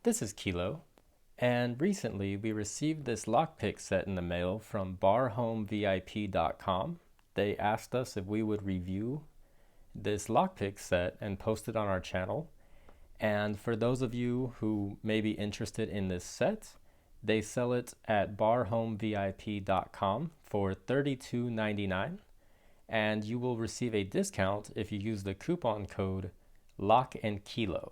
This is Kilo, and recently we received this lockpick set in the mail from barhomevip.com. They asked us if we would review this lockpick set and post it on our channel. And for those of you who may be interested in this set, they sell it at barhomevip.com for $32.99, and you will receive a discount if you use the coupon code LOCKANDKILO.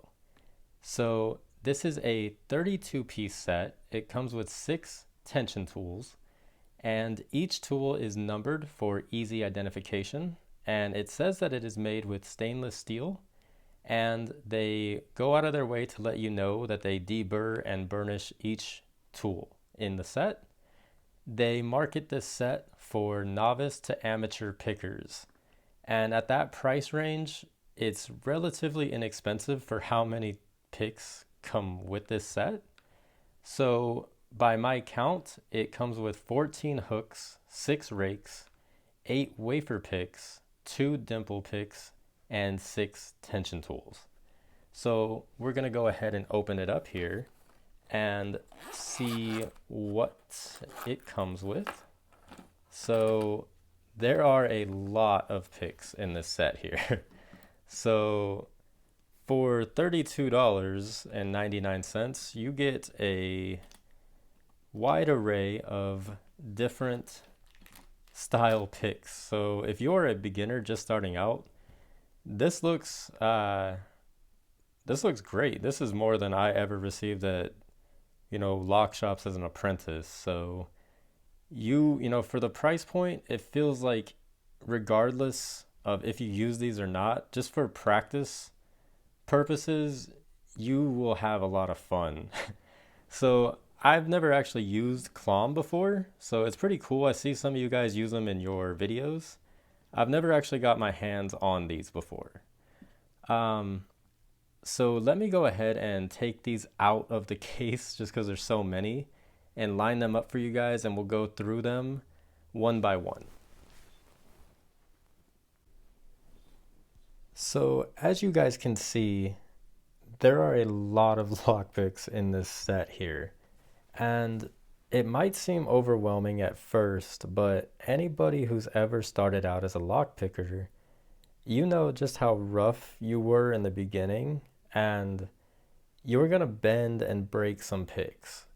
So this is a 32-piece set. It comes with 6 tension tools, and each tool is numbered for easy identification. And it says that it is made with stainless steel, and they go out of their way to let you know that they deburr and burnish each tool in the set. They market this set for novice to amateur pickers, and at that price range, it's relatively inexpensive for how many picks come with this set. So by my count, it comes with 14 hooks, 6 rakes, 8 wafer picks, 2 dimple picks, and 6 tension tools. So we're going to go ahead and open it up here and see what it comes with. So there are a lot of picks in this set here. So for $32.99, you get a wide array of different style picks. So if you're a beginner just starting out, this looks great. This is more than I ever received at lock shops as an apprentice. So for the price point, it feels like regardless of if you use these or not, just for practice purposes, you will have a lot of fun. So I've never actually used Klom before, so it's pretty cool. I see some of you guys use them in your videos. I've never actually got my hands on these before. So let me go ahead and take these out of the case just because there's so many and line them up for you guys, and we'll go through them one by one. So as you guys can see, there are a lot of lockpicks in this set here, and it might seem overwhelming at first, but anybody who's ever started out as a lockpicker, you know just how rough you were in the beginning, and you're gonna bend and break some picks.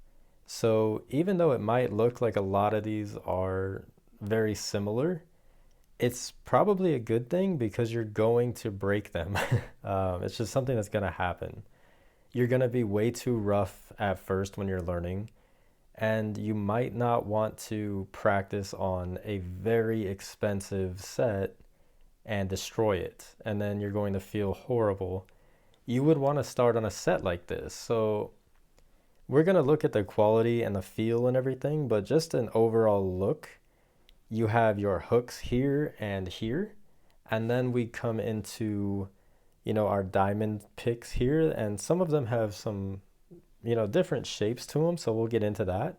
So even though it might look like a lot of these are very similar, it's probably a good thing because you're going to break them. It's just something that's going to happen. You're going to be way too rough at first when you're learning, and you might not want to practice on a very expensive set and destroy it, and then you're going to feel horrible. You would want to start on a set like this. So we're going to look at the quality and the feel and everything, but just an overall look. You have your hooks here and here, and then we come into, our diamond picks here, and some of them have some, different shapes to them, so we'll get into that.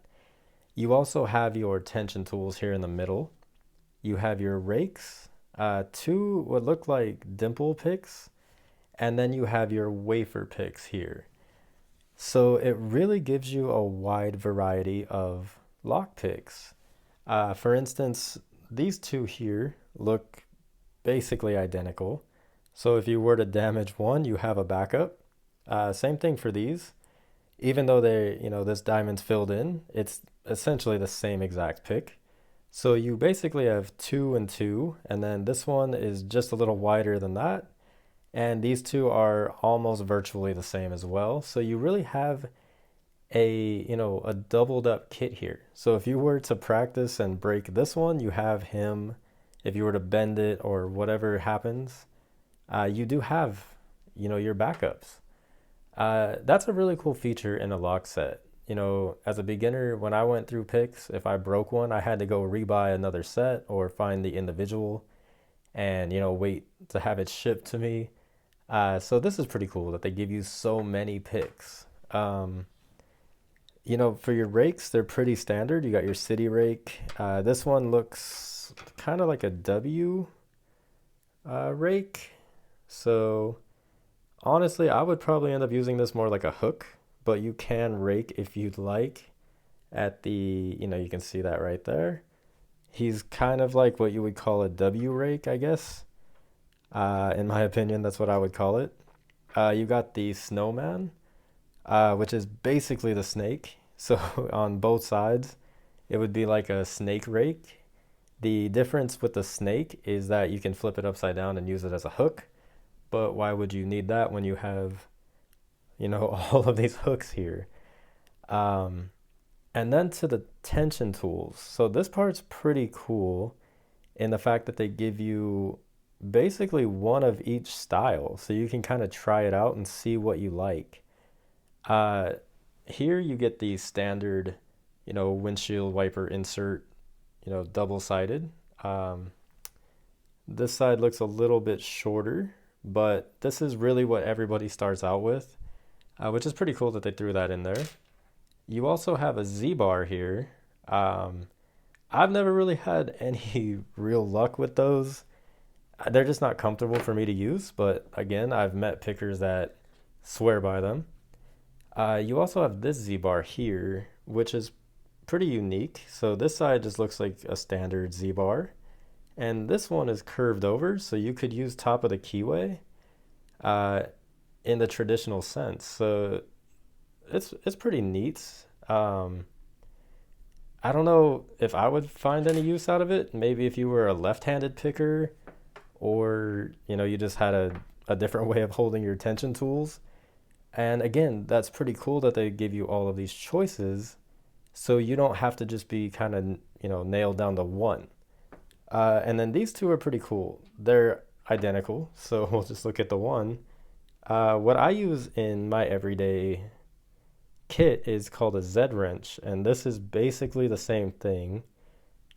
You also have your tension tools here in the middle. You have your rakes, 2 what look like dimple picks, and then you have your wafer picks here. So it really gives you a wide variety of lock picks. For instance, these 2 here look basically identical. So if you were to damage one, you have a backup. Same thing for these. Even though this diamond's filled in, it's essentially the same exact pick. So you basically have 2 and 2, and then this one is just a little wider than that. And these 2 are almost virtually the same as well. So you really have a doubled up kit here. So if you were to practice and break this one, you have him. If you were to bend it or whatever happens, you do have your backups. That's a really cool feature in a lock set. As a beginner, when I went through picks, if I broke one, I had to go rebuy another set or find the individual and wait to have it shipped to me. So this is pretty cool that they give you so many picks. For your rakes, they're pretty standard. You got your city rake. This one looks kind of like a W rake. So honestly, I would probably end up using this more like a hook but you can rake if you'd like at the, you can see that right there. He's kind of like what you would call a W rake, I guess. In my opinion, that's what I would call it. You got the snowman, which is basically the snake. So on both sides, it would be like a snake rake. The difference with the snake is that you can flip it upside down and use it as a hook. But why would you need that when you have, all of these hooks here? Um, and then to the tension tools. So this part's pretty cool in the fact that they give you basically one of each style. So you can kind of try it out and see what you like. Uh, Here you get the standard, windshield wiper insert, double-sided. Um, this side looks a little bit shorter, but this is really what everybody starts out with, which is pretty cool that they threw that in there. You also have a Z-bar here. Um, I've never really had any real luck with those. They're just not comfortable for me to use, but again, I've met pickers that swear by them. You also have this Z-bar here, which is pretty unique. So this side just looks like a standard Z-bar, and this one is curved over, so you could use top of the keyway uh, in the traditional sense. So it's pretty neat. Um, I don't know if I would find any use out of it. Maybe if you were a left-handed picker, or you just had a different way of holding your tension tools. And again, that's pretty cool that they give you all of these choices, so you don't have to just be kind of nailed down to one. And then these two are pretty cool. They're identical, so we'll just look at the one. What I use in my everyday kit is called a Z wrench, and this is basically the same thing.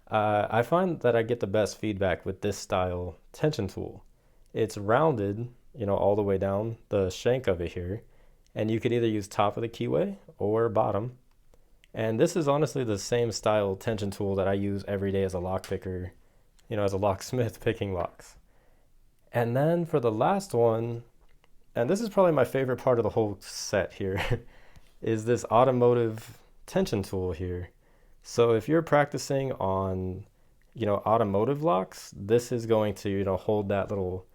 I find that I get the best feedback with this style tension tool. It's rounded, all the way down the shank of it here, and you could either use top of the keyway or bottom. And this is honestly the same style tension tool that I use every day as a lock picker, as a locksmith picking locks. And then for the last one, and this is probably my favorite part of the whole set here, is this automotive tension tool here. So if you're practicing on, automotive locks, this is going to, hold that little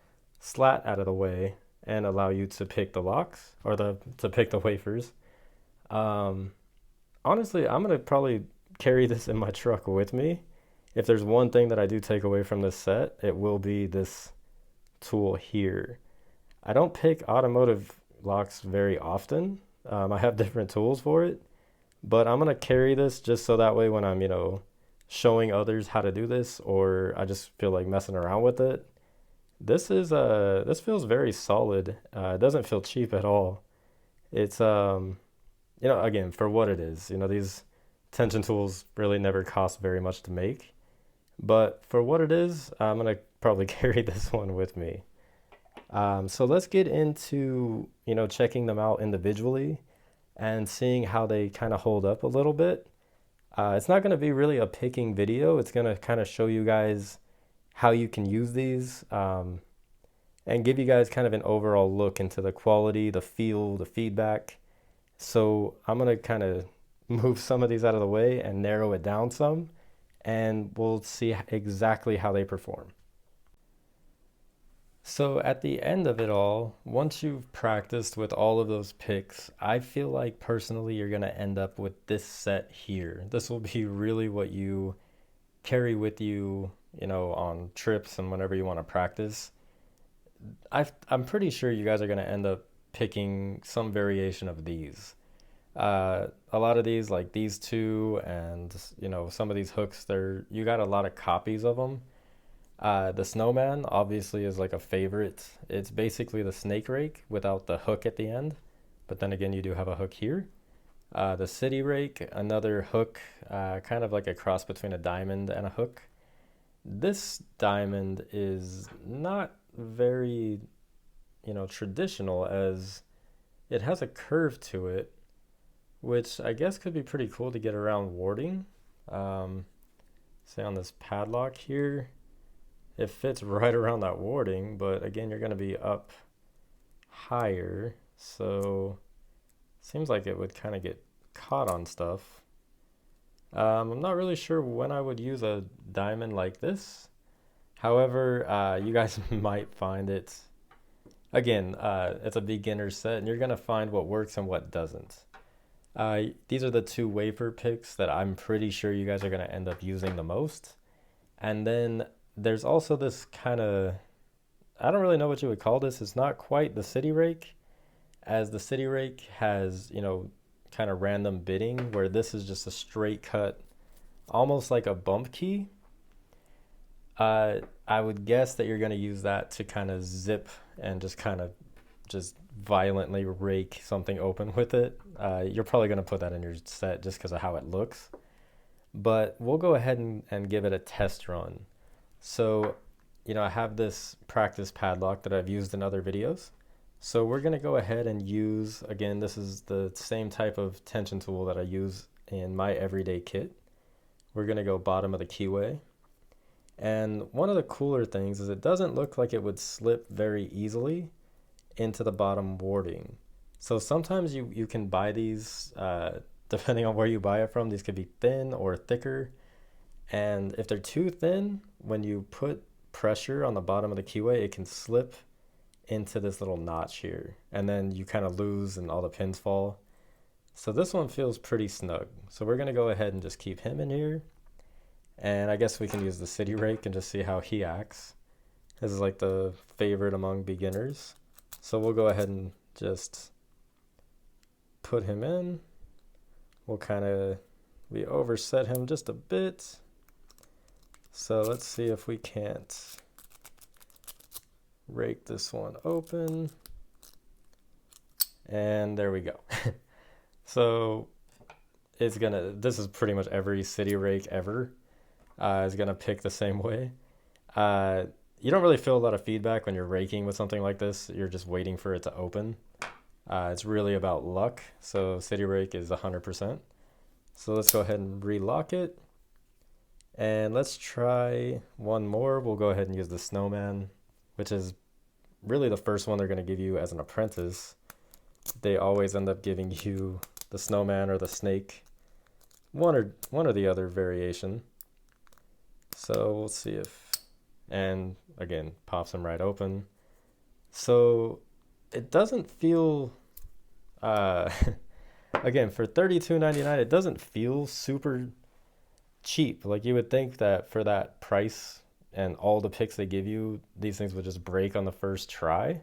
slat out of the way and allow you to pick the locks, or to pick the wafers. Um, Honestly, I'm gonna probably carry this in my truck with me. If there's one thing that I do take away from this set, it will be this tool here. I don't pick automotive locks very often. I have different tools for it, but I'm gonna carry this just so that way when I'm, showing others how to do this, or I just feel like messing around with it. This feels very solid. It doesn't feel cheap at all. It's again, for what it is, these tension tools really never cost very much to make. But for what it is, I'm gonna probably carry this one with me. So let's get into, checking them out individually and seeing how they kind of hold up a little bit. It's not going to be really a picking video. It's going to kind of show you guys how you can use these, and give you guys kind of an overall look into the quality, the feel, the feedback. So I'm going to kind of move some of these out of the way and narrow it down some, and we'll see exactly how they perform. So at the end of it all, once you've practiced with all of those picks, I feel like personally you're going to end up with this set here. This will be really what you carry with you, on trips and whenever you want to practice. I'm pretty sure you guys are going to end up picking some variation of these. A lot of these, like these two, and some of these hooks, you got a lot of copies of them. The snowman obviously is like a favorite. It's basically the snake rake without the hook at the end, but then again, you do have a hook here. The city rake, another hook, kind of like a cross between a diamond and a hook. This diamond is not very, traditional, as it has a curve to it, which I guess could be pretty cool to get around warding. Say on this padlock here, it fits right around that warding, but again, you're going to be up higher, so Seems like it would kind of get caught on stuff. I'm not really sure when I would use a diamond like this. However, you guys might find it. Again, it's a beginner set, and you're gonna find what works and what doesn't. These are the two wafer picks that I'm pretty sure you guys are gonna end up using the most. And then there's also this kind of, I don't really know what you would call this. It's not quite the city rake, as the city rake has, kind of random bidding, where this is just a straight cut, almost like a bump key. I would guess that you're going to use that to kind of zip and just kind of just violently rake something open with it. You're probably going to put that in your set just because of how it looks. But we'll go ahead and give it a test run. So, I have this practice padlock that I've used in other videos. So we're going to go ahead and use, again, this is the same type of tension tool that I use in my everyday kit. We're going to go bottom of the keyway. And one of the cooler things is it doesn't look like it would slip very easily into the bottom warding. So sometimes you can buy these, depending on where you buy it from, these could be thin or thicker. And if they're too thin, when you put pressure on the bottom of the keyway, it can slip into this little notch here. And then you kind of lose and all the pins fall. So this one feels pretty snug. So we're going to go ahead and just keep him in here. And I guess we can use the city rake and just see how he acts. This is like the favorite among beginners. So we'll go ahead and just put him in. We overset him just a bit. So let's see if we can't rake this one open. And there we go. So this is pretty much every city rake ever. Is going to pick the same way. You don't really feel a lot of feedback when you're raking with something like this. You're just waiting for it to open. It's really about luck. So city rake is 100%. So let's go ahead and relock it. And let's try one more. We'll go ahead and use the snowman, which is really the first one they're going to give you as an apprentice. They always end up giving you the snowman or the snake, one or the other variation. So we'll see if, and again, pops them right open. So it doesn't feel, again, for $32.99, it doesn't feel super cheap. Like you would think that for that price and all the picks they give you, these things would just break on the first try.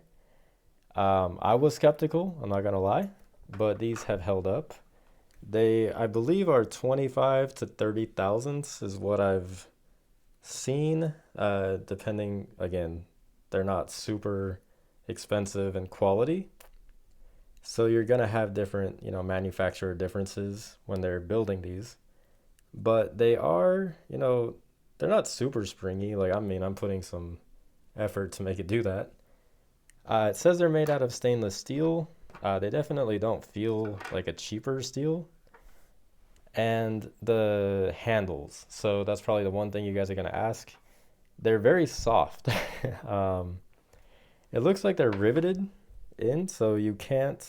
I was skeptical, I'm not gonna lie, but these have held up. They, I believe, are 25 to 30 thousandths is what I've seen, depending, again, they're not super expensive in quality, so you're gonna have different manufacturer differences when they're building these, but they are, they're not super springy. Like, I mean, I'm putting some effort to make it do that. It says they're made out of stainless steel. They definitely don't feel like a cheaper steel. And the handles, so that's probably the one thing you guys are going to ask. They're very soft. It looks like they're riveted in, so you can't.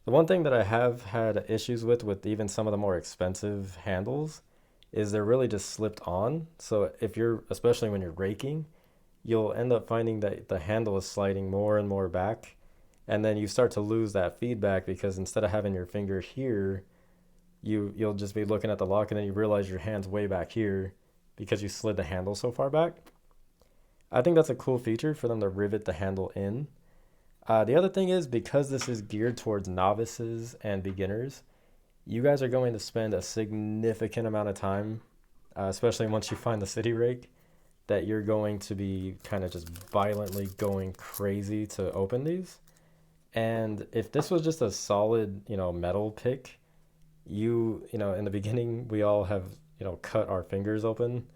The one thing that I have had issues with even some of the more expensive handles is they're really just slipped on. So if you're, especially when you're raking, you'll end up finding that the handle is sliding more and more back, and then you start to lose that feedback because instead of having your finger here, you'll just be looking at the lock, and then you realize your hand's way back here because you slid the handle so far back. I think that's a cool feature for them to rivet the handle in. The other thing is, because this is geared towards novices and beginners, you guys are going to spend a significant amount of time, especially once you find the city rake, that you're going to be kind of just violently going crazy to open these. And if this was just a solid, metal pick, in the beginning, we all have, cut our fingers open,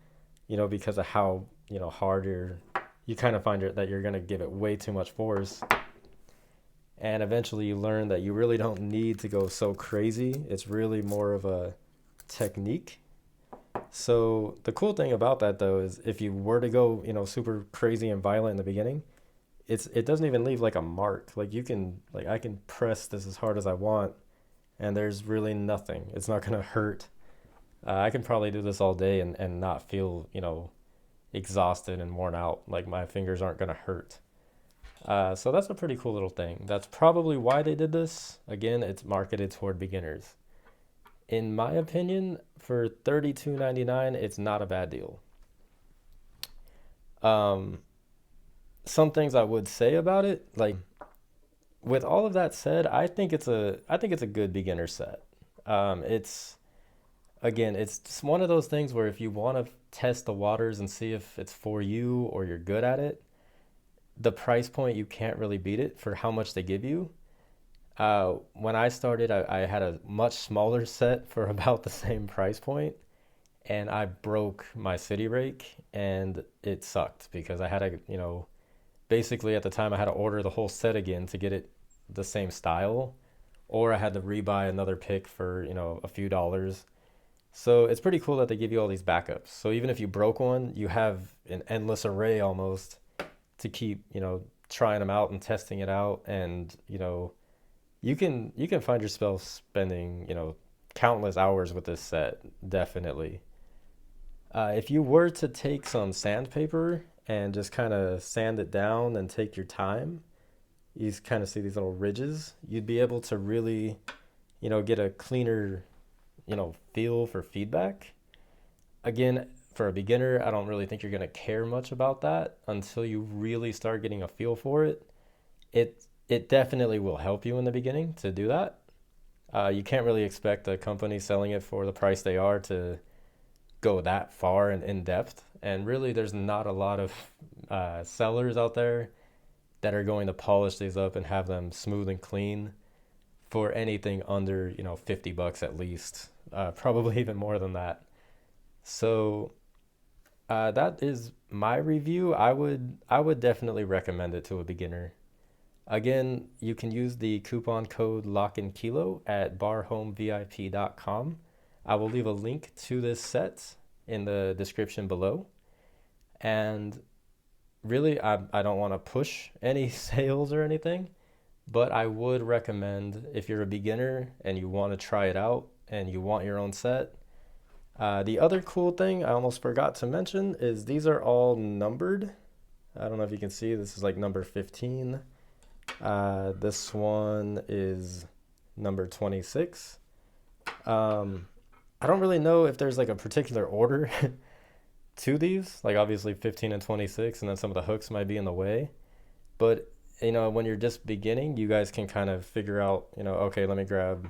because of how, hard you kind of find that you're going to give it way too much force. And eventually you learn that you really don't need to go so crazy. It's really more of a technique. So the cool thing about that, though, is if you were to go, super crazy and violent in the beginning, it doesn't even leave like a mark. Like I can press this as hard as I want, and there's really nothing. It's not gonna hurt. I can probably do this all day and not feel, exhausted and worn out. Like my fingers aren't gonna hurt. So that's a pretty cool little thing. That's probably why they did this. Again, it's marketed toward beginners. In my opinion, for $32.99, it's not a bad deal. Um, some things I would say about it, like with all of that said, I think it's a good beginner set. It's again, it's just one of those things where if you want to test the waters and see if it's for you or you're good at it, the price point you can't really beat it for how much they give you. When I started, I had a much smaller set for about the same price point, and I broke my city rake, and it sucked because I had to, basically at the time I had to order the whole set again to get it the same style, or I had to rebuy another pick for, a few dollars. So it's pretty cool that they give you all these backups. So even if you broke one, you have an endless array almost to keep, trying them out and testing it out. And, you can find yourself spending, countless hours with this set, definitely. If you were to take some sandpaper and just kind of sand it down and take your time, you kind of see these little ridges, you'd be able to really, get a cleaner, feel for feedback. Again, for a beginner, I don't really think you're going to care much about that until you really start getting a feel for it. It definitely will help you in the beginning to do that. You can't really expect a company selling it for the price they are to go that far and in depth. And really, there's not a lot of sellers out there that are going to polish these up and have them smooth and clean for anything under, $50 at least, probably even more than that. So that is my review. I would definitely recommend it to a beginner. Again, you can use the coupon code Lock and Kilo at barhomevip.com. I will leave a link to this set in the description below. And really, I don't want to push any sales or anything, but I would recommend if you're a beginner and you want to try it out and you want your own set. The other cool thing I almost forgot to mention is these are all numbered. I don't know if you can see, this is like number 15. This one is number 26. I don't really know if there's like a particular order to these, like obviously 15 and 26, and then some of the hooks might be in the way. But, when you're just beginning, you guys can kind of figure out, okay, let me grab,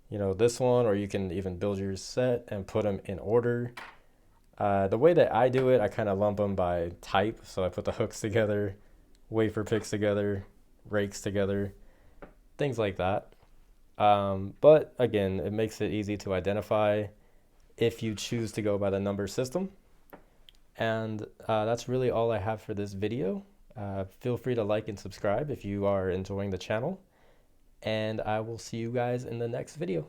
this one, or you can even build your set and put them in order. The way that I do it, I kind of lump them by type. So I put the hooks together, wafer picks together, rakes together, things like that. But again, it makes it easy to identify if you choose to go by the number system. And that's really all I have for this video. Feel free to like and subscribe if you are enjoying the channel. And I will see you guys in the next video.